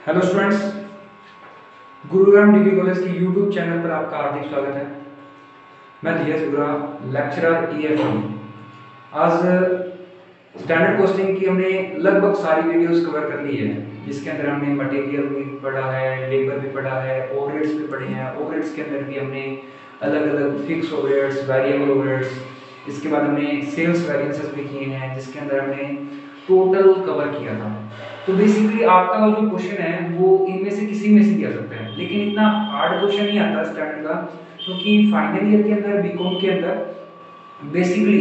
Hello students, Gurugram degree college के YouTube channel पर आपका हार्दिक स्वागत है। मैं धीरज गुरा, लेक्चरर ईएफएम। आज स्टैंडर्ड कॉस्टिंग की हमने लगभग सारी वीडियोस कवर कर ली है, जिसके अंदर हमने मटेरियल भी पढ़ा है, लेबर भी पढ़ा है, ओवरहेड्स भी पढ़े हैं। ओवरहेड्स के अंदर भी हमने अलग अलग फिक्स ओवरहेड्स, वेरिएबल ओवरहेड्स, इसके बाद हमने सेल्स वेरिएंसेस भी किए हैं, जिसके अंदर हमने टोटल कवर किया था। तो बेसिकली आपका जो क्वेश्चन है वो इनमें से किसी में से भी आ सकता है, लेकिन इतना हार्ड क्वेश्चन नहीं आता स्टैंडर्ड का, क्योंकि फाइनल ईयर के अंदर बीकॉम के अंदर बेसिकली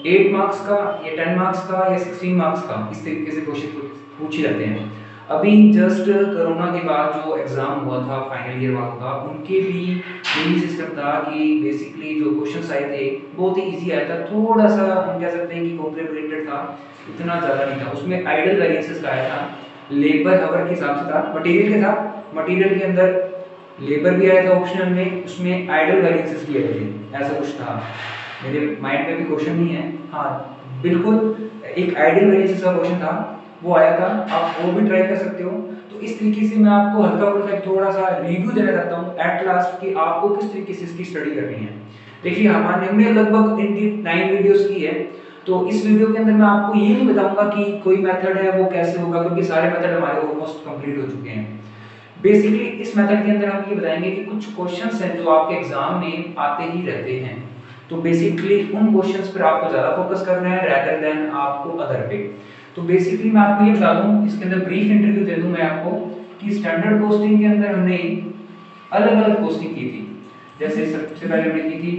8 मार्क्स का या 10 मार्क्स का या 16 मार्क्स का इस तरीके से क्वेश्चन पूछे जाते हैं। अभी जस्ट कोरोना के बाद जो एग्जाम हुआ था फाइनल ईयर वालों का, उनके भी यही सिस्टम था कि बेसिकली जो क्वेश्चंस आए थे बहुत ही इजी आया था। थोड़ा सा हम कह सकते हैं कि कॉम्प्लिकेटेड था, इतना ज़्यादा नहीं था। उसमें आइडल वेरिएंसेस का आया था, लेबर हावर के हिसाब से था, मटेरियल के साथ मटेरियल के अंदर लेबर भी आया था ऑप्शनल में, उसमें आइडल वेरिएंसेस भी आए थे, ऐसा कुछ था। मेरे माइंड में भी क्वेश्चन नहीं है, हाँ बिल्कुल एक आइडियल वेरिएंसेस का क्वेश्चन था, वो आया था। आप वो भी ट्राई कर सकते हो। तो इस तरीके से मैं आपको हल्का फुल्का थोड़ा सा रिव्यू देना चाहता हूँ एट लास्ट कि आपको किस तरीके से इसकी स्टडी करनी है। देखिए हमने लगभग इनकी 9 वीडियोस की है, तो इस वीडियो के अंदर मैं आपको ये नहीं बताऊंगा कि कोई मेथड है वो कैसे होगा, क्योंकि सारे मेथड हमारे ऑलमोस्ट कंप्लीट हो चुके हैं। बेसिकली इस मेथड के अंदर हम ये बताएंगे कि कुछ क्वेश्चंस हैं जो आपके एग्जाम में आते ही रहते हैं, तो बेसिकली उन क्वेश्चंस पर आपको ज़्यादा फोकस करना है रेदर देन आपको अदर पे। तो बेसिकली मैं आपको ये बता दूं, इसके अंदर ब्रीफ इंटरव्यू दे दूं मैं आपको कि स्टैंडर्ड कॉस्टिंग के अंदर हमने अलग अलग कॉस्टिंग की थी। जैसे सबसे पहले हमने की थी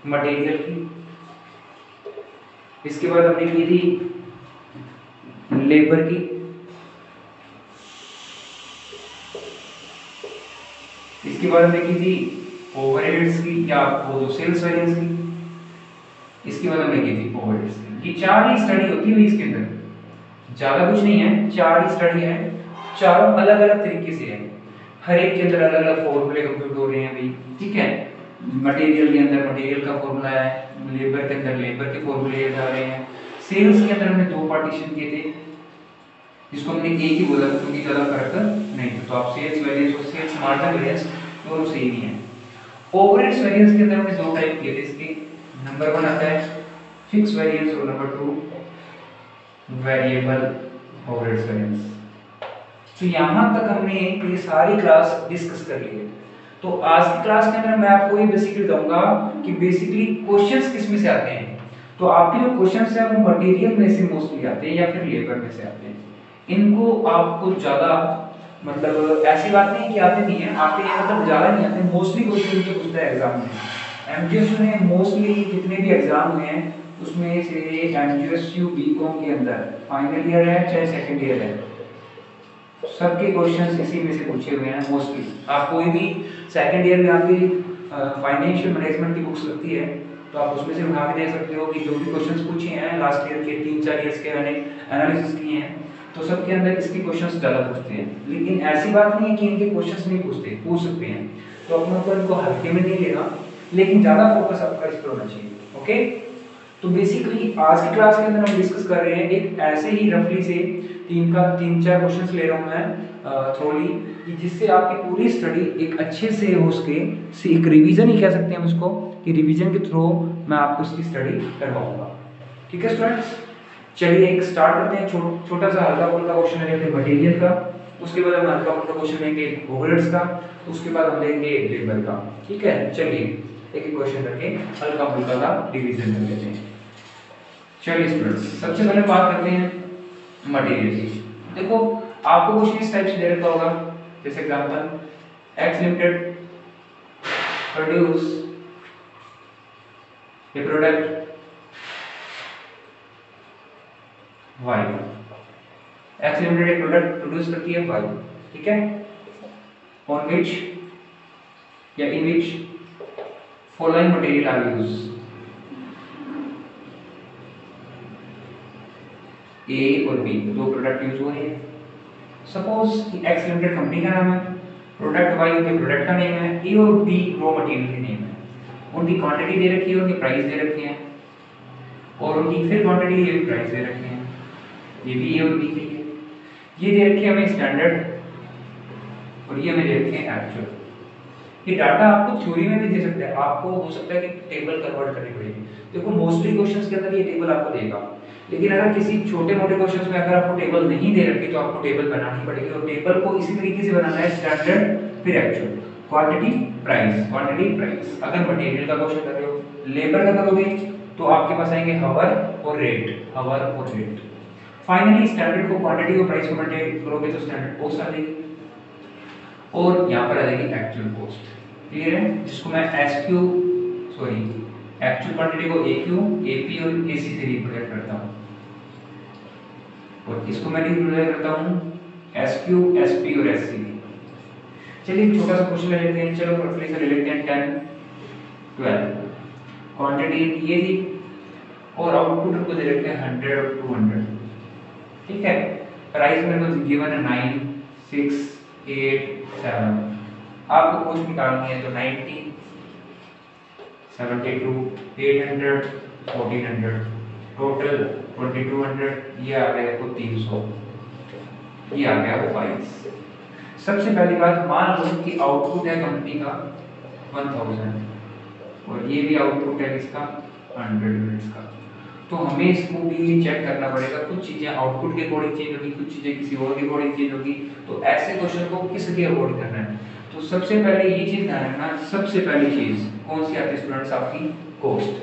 मटेरियल की, इसके बाद हमने की थी लेबर की, इसके बाद हमने की थी ओवरहेड्स की या वो सेल्स वेरिएंस की, इसके बाद हमने की थी ओवरहेड्स की। ये चार ही स्टडी होती है इसके अंदर, ज्यादा कुछ नहीं है, चार ही स्टडी है, चारों अलग अलग तरीके से है। हर एक के अंदर अलग अलग फॉर्मूले कंप्यूट हो रहे हैं भाई, ठीक है। मटेरियल के अंदर मटेरियल का फॉर्मूला है, लेबर के अंदर लेबर के फॉर्मूले जा रहे हैं, सेल्स के अंदर हमने दो पार्टीशन किए थे, जिसको हमने एक ही बोला क्योंकि ज्यादा फर्क नहीं था। तो आप सेल्स वेरिएंस और सेल्स मार्जिन वेरिएंस दोनों सेम ही है। ओवरहेड्स वेरिएंस के अंदर हमने दो टाइप किए थे इसके, नंबर 1 आता है फिक्स वेरिएंस और नंबर 2 वेरिएबल ओवरहेड्स वेरिएंस। तो यहाँ तक हमने ये सारी क्लास डिस्कस कर ली है। तो आज की क्लास के अंदर मैं आपको ये बेसिकली बताऊंगा कि बेसिकली क्वेश्चंस किस में से आते हैं। तो आपके जो क्वेश्चंस है वो मटेरियल में से मोस्टली आते हैं या फिर लेबर में से आते हैं। इनको आपको ज्यादा मतलब ऐसी बात नहीं कि आते नहीं है, आते हैं मतलब ज्यादा नहीं आते, मोस्टली क्वेश्चन इनके पूछता है एग्जाम में। एमजीएस में मोस्टली जितने भी एग्जाम हुए हैं उसमें से एमजीएसयू बीकॉम के अंदर फाइनल ईयर है चाहे सेकंड ईयर है, सबके क्वेश्चंस इसी में से पूछे हुए हैं मोस्टली। आप कोई भी सेकंड ईयर में आपकी फाइनेंशियल मैनेजमेंट की बुक्स लगती है तो आप उसमें से उठा के देख सकते हो कि जो भी क्वेश्चंस पूछे हैं लास्ट ईयर के 3-4 ईयर्स के मैंने एनालिसिस किए हैं, तो सबके अंदर इसके क्वेश्चंस ज़्यादा पूछते हैं। लेकिन ऐसी बात नहीं है कि इनके क्वेश्चंस नहीं पूछते, पूछ सकते हैं, तो अपने ऊपर इनको हल्के में नहीं लेना, लेकिन ज़्यादा फोकस आपका इस पर होना चाहिए। ओके, तो बेसिकली आज की क्लास के अंदर हम डिस्कस कर रहे हैं एक ऐसे ही रफली से 3-4 क्वेश्चंस ले रहा हूं मैं थ्रोली, कि जिससे आपकी पूरी स्टडी एक अच्छे से हो सके, से एक रिवीजन ही कह सकते हैं उसको, कि रिवीजन के थ्रू मैं आपको इसकी स्टडी करवाऊंगा। ठीक है स्टूडेंट्स, चलिए एक स्टार्ट करते हैं। छोटा सा हल्का फुल्का क्वेश्चन लेते हैं मटेरियल का, उसके बाद हम हल्का फुल्का क्वेश्चन लेंगे ओवरहेड्स का, उसके बाद हम लेंगे लेबर का। ठीक है, चलिए एक एक क्वेश्चन करके हल्का फुल्का का रिवीजन कर लेते हैं। चलिए स्टूडेंट्स, सबसे पहले बात करते हैं मटेरियल की। देखो आपको कुछ इस टाइप से दे रखा होगा, जैसे example X limited produce a product Y. X limited एक प्रोडक्ट प्रोड्यूस करती है वाई, ठीक है, ऑन विच या in which following material are used. A और बी दो प्रोडक्ट यूज हो रहे हैं। सपोज कि एक्स लिमिटेड कंपनी का नाम है, प्रोडक्ट वाई उनके प्रोडक्ट का नेम है, ए और बी रॉ मटेरियल के नेम है, उनकी क्वांटिटी दे रखी है, उनके प्राइस दे रखे हैं, और उनकी फिर क्वांटिटी ये प्राइस दे रखे हैं, ये भी ए और बी के लिए। ये दे रखे हमें स्टैंडर्ड और ये हमें दे रखे हैं एक्चुअल। ये डाटा आपको थ्योरी में भी दे सकते हैं, आपको हो सकता है कि टेबल कन्वर्ट करनी पड़ेगी। देखो मोस्टली क्वेश्चंस के अंदर ये टेबल आपको देगा, लेकिन अगर किसी छोटे मोटे क्वेश्चंस में अगर आपको टेबल नहीं दे रखी तो आपको टेबल बनानी पड़ेगी। और टेबल को इसी तरीके से बनाना है, स्टैंडर्ड फिर एक्चुअल, क्वांटिटी प्राइस। अगर मटेरियल का क्वेश्चन कर रहे हो, लेबर का करोगे तो आपके पास आएंगे हावर और रेट। फाइनली स्टैंडर्ड को क्वांटिटी और प्राइस को मल्टीप्लाई करोगे तो स्टैंडर्ड कॉस्ट आ जाएगी और यहाँ पर आ जाएगी एक्चुअल कॉस्ट। क्लियर है? जिसको मैं एक्चुअल क्वांटिटी को AQ, AP और AC से रिप्रेजेंट करता हूँ और इसको मैं रिप्रेजेंट करता हूँ SQ, SP और SC। चलिए छोटा सा क्वेश्चन ले लेते हैं, चलो रफली से ले लेते हैं 10, 12। क्वांटिटी ये थी और आउटपुट को दे रखते हैं 100 और 200। ठीक है, प्राइस मेरे को गिवन है 9, 6, 8, 7। आपको कॉस्ट निकालनी है तो 90, 72, 800, 1400, टोटल 2200, ये आ गया आपको 300, ये आ गया 22। सबसे पहली बात, मान लो कि आउटपुट है कंपनी का 1000 और ये भी आउटपुट है किसका 100 यूनिट्स का। तो हमें इसको भी चेक करना पड़ेगा, कुछ चीजें आउटपुट के अकॉर्डिंग चेंज होगी, कुछ चीजें किसी और के अकॉर्डिंग चेंज होगी। तो ऐसे क्वेश्चन को किसके अकॉर्डिंग करना है? तो सबसे पहले ये चीज ध्यान रखना, सबसे पहली चीज कौन सी आती है स्टूडेंट्स? आपकी कॉस्ट।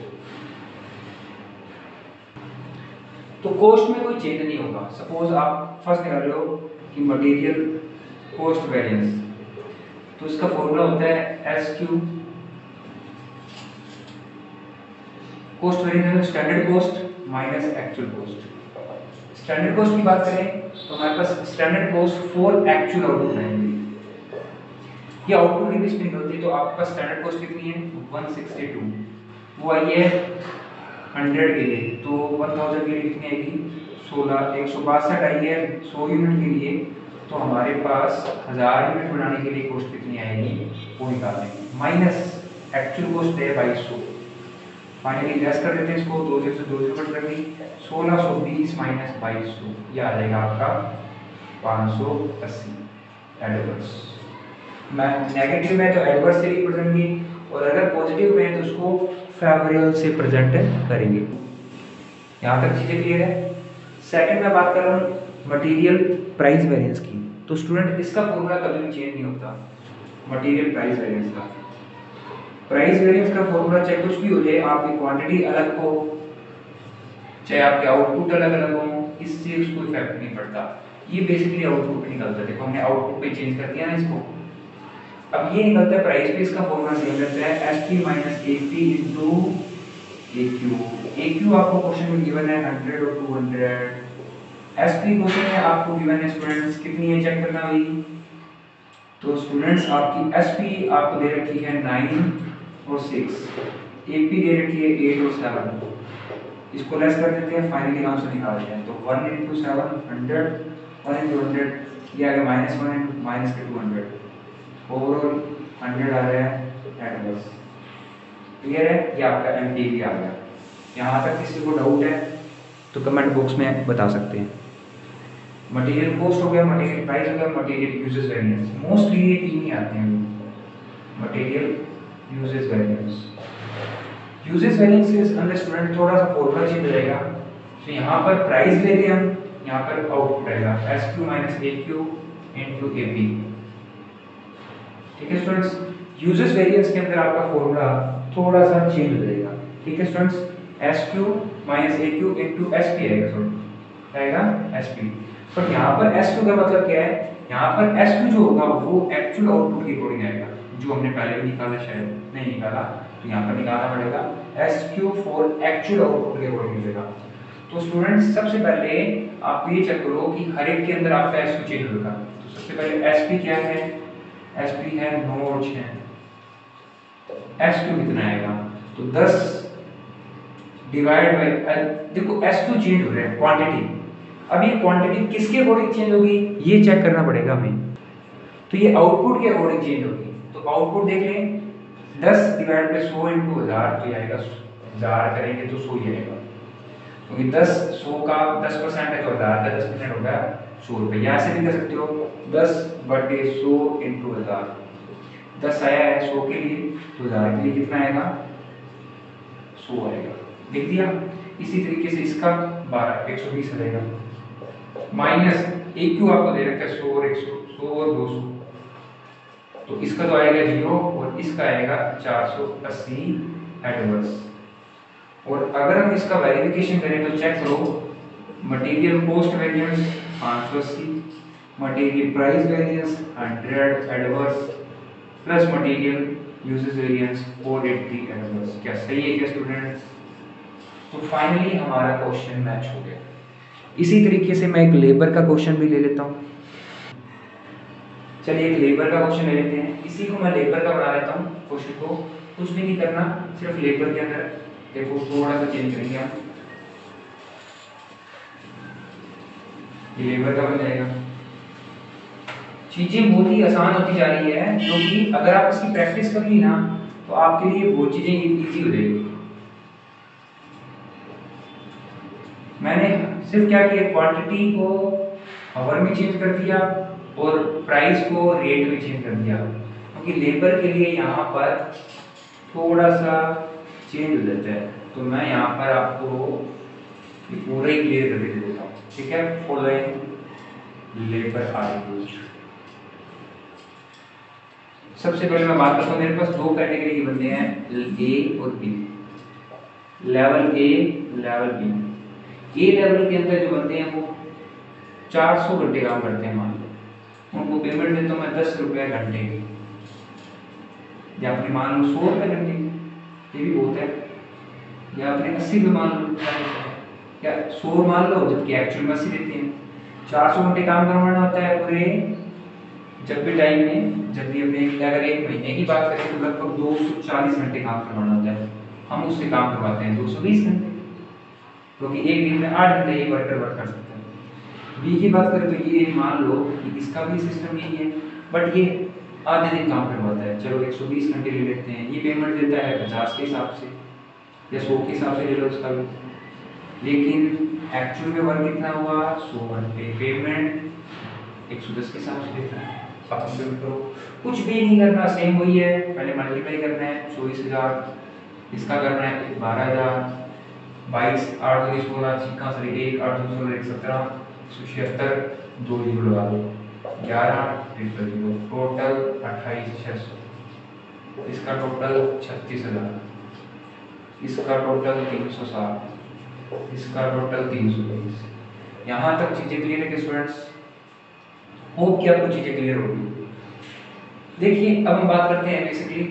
तो कॉस्ट में कोई चेंज नहीं होगा। सपोज आप फर्स्ट निकाल रहे हो कि मटेरियल कॉस्ट वेरिएंस, तो इसका फॉर्मूला होता है SQ cost variance, standard cost minus actual cost. Standard cost की बात करें तो हमारे पास standard cost for actual output आएंगे, ये आउटपुट के बीच में निकलती है। तो आपके पास स्टैंडर्ड कॉस्ट कितनी है 162, वो आई है 100 के लिए, तो 1000 के लिए कितनी आएगी 16, 162 आई है 100 यूनिट के लिए। तो हमारे पास 1000 यूनिट बनाने के लिए कॉस्ट कितनी आएगी वो निकाल लेंगे, माइनस एक्चुअल कॉस्ट है 2200। फाइनली लेस कर देते हैं इसको, 2 से 2 से कट कर दी, 1620 माइनस 2200, ये आ जाएगा आपका 580 एडवर्स। मैं नेगेटिव में तो एडवर्स से रिप्रेजेंट की, और अगर पॉजिटिव में तो उसको फेवरेबल से प्रेजेंट करेंगे। यहाँ तक चीजें क्लियर है? सेकंड में बात कर रहा हूँ मटेरियल प्राइस वेरिएंस की। तो स्टूडेंट इसका फॉर्मूला कभी भी चेंज नहीं होता, मटेरियल प्राइस वेरिएंस का। प्राइस वेरिएंस का फॉर्मूला चाहे कुछ भी हो जाए, आपकी क्वांटिटी अलग हो चाहे आपके आउटपुट अलग अलग हो, इससे उसको इफेक्ट नहीं पड़ता। ये बेसिकली आउटपुट निकलता है। देखो हमने आउटपुट पे चेंज कर दिया ना इसको, अब ये निकलता है प्राइस पे, इसका फॉर्मूला सेम रहता है SP minus AP into AQ। AQ आपको क्वेश्चन में गिवन है 100 और 200। SP क्वेश्चन में आपको गिवन है स्टूडेंट्स कितनी है, चेक करना भाई। तो स्टूडेंट्स आपकी SP आपको दे रखी है 9 और 6, AP दे रखी है 8 और 7। इसको लेस कर देते हैं, फाइनली आंसर निकालते हैं। तो 1 × 7 100, 1 × 100 ये आ गया -1 × -200, ओवरऑल 100 आ रहा है एडवर्स। क्लियर है? ये आपका MTV आ गया। यहाँ तक किसी को डाउट है तो कमेंट बॉक्स में बता सकते हैं। मटेरियल कॉस्ट हो गया, मटेरियल प्राइस हो गया, मटेरियल यूजेस वेरिएंस। मोस्टली ये तीन ही आते हैं, material usages variance. Uses variance के अंदर स्टूडेंट थोड़ा सा फॉर्मूला चेंज हो जाएगा। तो यहाँ पर प्राइस लेंगे हम, यहाँ पर आउटपुट आएगा SQ minus AQ into AP। ठीक है स्टूडेंट्स, यूजेस वेरिएंस के अंदर आपका फॉर्मूला थोड़ा सा चेंज हो जाएगा। ठीक है students, SQ minus AQ into SP आएगा, सॉरी आएगा SP। पर यहाँ पर SQ का मतलब क्या है? यहाँ पर SQ जो होगा वो एक्चुअल आउटपुट के अकॉर्डिंग आएगा, जो हमने पहले भी निकाला, शायद नहीं निकाला तो यहाँ पर निकालना पड़ेगा। SQ फॉर एक्चुअल आउटपुट के अकॉर्डिंग मिलेगा। तो स्टूडेंट्स सबसे पहले आप ये चेक करो कि हर एक के अंदर आपका SQ चेंज होगा। तो सबसे पहले SP क्या है? SP है 9 और 6। SQ कितना आएगा? तो 10 डिवाइड बाय, देखो SQ चेंज हो रहा है क्वांटिटी। अब ये क्वांटिटी किसके अकॉर्डिंग चेंज होगी ये चेक करना पड़ेगा हमें। तो ये आउटपुट के अकॉर्डिंग चेंज होगी। तो आउटपुट देख लें, 10 डिवाइड बाय 100 इनटू 1000, तो ये आएगा 1000 करेंगे तो 100 ही आएगा, क्योंकि 10 100 का 10% है तो 1000 का 10% होगा 100 रुपये, या ऐसे भी कर सकते हो 10/100 इंटू 1000। 10 आया है 100 के लिए, तो 1000 के लिए कितना आएगा 100 आएगा, लिख दिया। इसी तरीके से इसका 120 रहेगा, माइनस एक क्यों आपको दे रखा है 100 और 100, 100 और 200, तो इसका तो आएगा 0 और इसका आएगा 480 एडवर्स। और अगर हम इसका वेरिफिकेशन करें तो चेक करो, material cost variance 580, material price variance 100 adverse, plus material usages variance 480 adverse. क्या सही है क्या स्टूडेंट्स? तो फाइनली हमारा क्वेश्चन मैच हो गया। इसी तरीके से मैं एक लेबर का क्वेश्चन भी ले लेता हूँ। चलिए एक लेबर का क्वेश्चन ले लेते हैं, इसी को मैं लेबर का बना लेता हूँ क्वेश्चन को, कुछ भी नहीं करना, सिर्फ लेबर के अंदर देखो थोड़ा सा चेंज करेंगे हम, ये लेबर का बन जाएगा। चीजें बहुत ही आसान होती जा रही है, क्योंकि अगर आप इसकी प्रैक्टिस कर ली ना तो आपके लिए वो चीजें इजी हो जाएगी। मैंने सिर्फ क्या किया, क्वांटिटी को आवर में चेंज कर दिया और प्राइस को रेट में चेंज कर दिया, क्योंकि लेबर के लिए यहाँ पर थोड़ा सा चेंज हो जाता है। तो मैं यहाँ पर आपको ये पूरा ही क्लियर करके दे देता हूँ, ठीक है। फॉलोइंग लेबर आर्टिकल्स, सबसे पहले मैं बात करता हूँ, मेरे पास दो कैटेगरी के बंदे हैं, ए और B, level A level B. A level के अंदर जो बंदे हैं वो 400 घंटे काम करते हैं, मान लो उनको पेमेंट देता हूँ मैं 10 रुपये घंटे की, या अपने मान लो 100 रुपये घंटे की, ये भी बहुत है, या अपने 80 रुपये मान लो, या 100 मान लो, जबकि एक्चुअल में 80 देते हैं। 400 घंटे काम करवाना होता है पूरे जब भी टाइम में, जब भी हमने अगर एक महीने की बात करें तो लगभग 240 घंटे काम करवाना होता है, हम उससे काम करवाते हैं 220 घंटे, क्योंकि एक दिन में 8 घंटे ये वर्कर वर्क कर सकते हैं। बी की बात करें तो ये मान लो कि इसका भी सिस्टम यही है, बट ये आधे दिन काम करवाता है, चलो 120 घंटे ले लेते हैं, ये पेमेंट देता है 50 के हिसाब से या 100 के हिसाब से ले लो उसका भी, लेकिन एक्चुअल में वर्क कितना हुआ 100 घंटे, पेमेंट 110 के हिसाब से देता है। अब करो, कुछ भी नहीं करना, सेम वही है, पहले मल्टीप्लाई करना है 24,000, इसका करना है 12,000, 22 8 2 16 कहाँ से 1 8 2 16 17 176, 2 जीरो लगा दो, 11 0 टोटल 28,600, इसका टोटल 36,000, इसका टोटल 360, इसका टोटल 320। यहाँ तक चीजें क्लियर है कि स्टूडेंट्स? होप कि आपको चीजें क्लियर होगी। देखिए अब हम बात करते हैं बेसिकली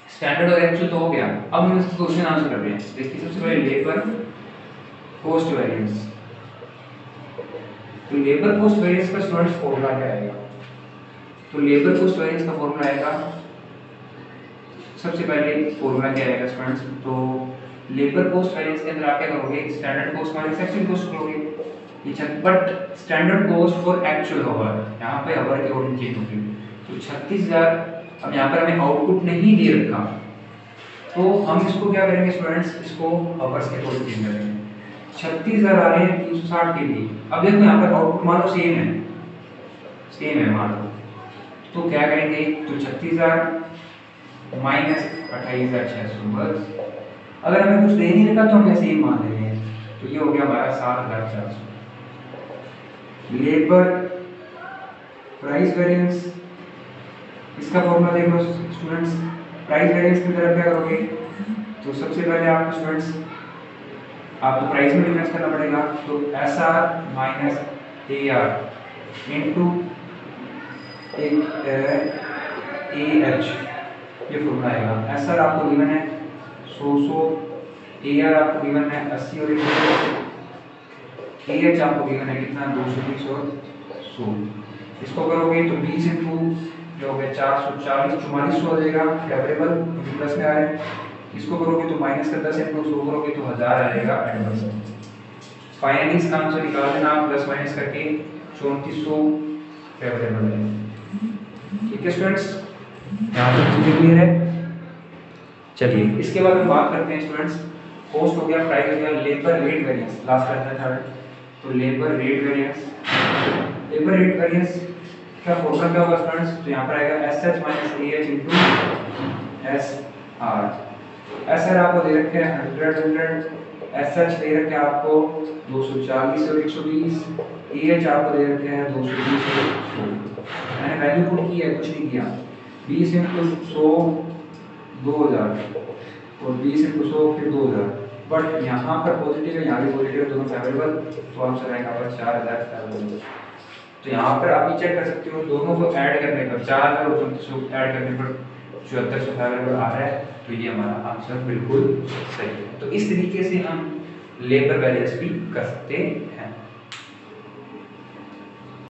स्टैंडर्ड और एक्चुअल तो हो गया, अब हम इसका क्वेश्चन आंसर कर रहे हैं। देखिए सबसे पहले लेबर कॉस्ट वेरिएंस, तो लेबर कॉस्ट वेरिएंस का स्टूडेंट्स फॉर्मूला क्या आएगा? तो लेबर कॉस्ट वेरिएंस का फॉर्मूला आएगा, सबसे पहले फॉर्मूला क्या आएगा स्टूडेंट्स? तो लेबर कॉस्ट वेरिएंस के अंदर आप क्या करोगे, standard cost minus actual cost करोगे, but standard cost for actual hour, यहाँ पे आवर के अकॉर्डिंग चेंज होगी। तो 36,000, अब यहाँ पर हमें आउटपुट नहीं दे रखा, तो हम इसको क्या करेंगे स्टूडेंट्स, इसको आवर्स के अकॉर्डिंग चेंज करेंगे। 36,000 आ रहे हैं 360 के लिए, अब देखो यहाँ पर आउटपुट मान लो सेम है मान लो, तो क्या करेंगे, तो 36,000 माइनस 28,600, बस। अगर हमें कुछ दे नहीं रखा तो हम ऐसे ही मान ले रहे हैं, तो ये हो गया हमारा 7,400। लेबर प्राइस वेरिएंस, इसका फॉर्मूला देख लो स्टूडेंट्स, प्राइस वेरिएंस की तरफ क्या करोगे, तो सबसे पहले आपको स्टूडेंट्स आपको प्राइस में डिफरेंस करना पड़ेगा, तो S R minus A R into A H, ये फॉर्मूला आएगा। एस आर आपको गिवन है 100, ए आर आपको गिवन है 80 और ए एच आपको गिवन है कितना 220 और 100। इसको करोगे तो 20 इंटू जो हो गया 440, 4400 हो जाएगा फेवरेबल, क्योंकि प्लस में आ रहा है। इसको करोगे तो माइनस का 10 इंटू 100 करोगे तो 1000 आ जाएगा एडवर्स। फाइनली इसका आंसर निकाल देना आप प्लस माइनस करके 3400 फेवरेबल है। ठीक है स्टूडेंट्स, यहाँ तक चीजें क्लियर है? चलिए इसके बाद हम बात करते हैं स्टूडेंट्स, कॉस्ट हो गया, प्राइस हो गया, लेबर रेट वेरिएंस लास्ट का था। तो labour rate variance labour rate variance का फॉर्मूला क्या होगा स्टूडेंट्स? तो यहाँ पर आएगा SH minus AH into SR। SR आपको दे रखे हैं 100, SH दे रखे हैं आपको 240 और 120, AH आपको दे रखे हैं 220 और 100। मैंने वैल्यू पुट की है, कुछ नहीं किया। 20 इंटू 100 2000 और 20 इंटू 100 फिर 2000। बट यहाँ पर पॉजिटिव है, यहाँ भी पॉजिटिव है, दोनों फेवरेबल, तो आंसर आएगा आपका 4000 फेवरेबल। तो यहाँ पर आप ये चेक कर सकते हो, दोनों को ऐड करने पर 4000 और 3400 ऐड करने पर 7400 फेवरेबल आ रहा है, तो ये हमारा आंसर बिल्कुल सही है। तो इस तरीके से हम लेबर वैरिएंस भी कर सकते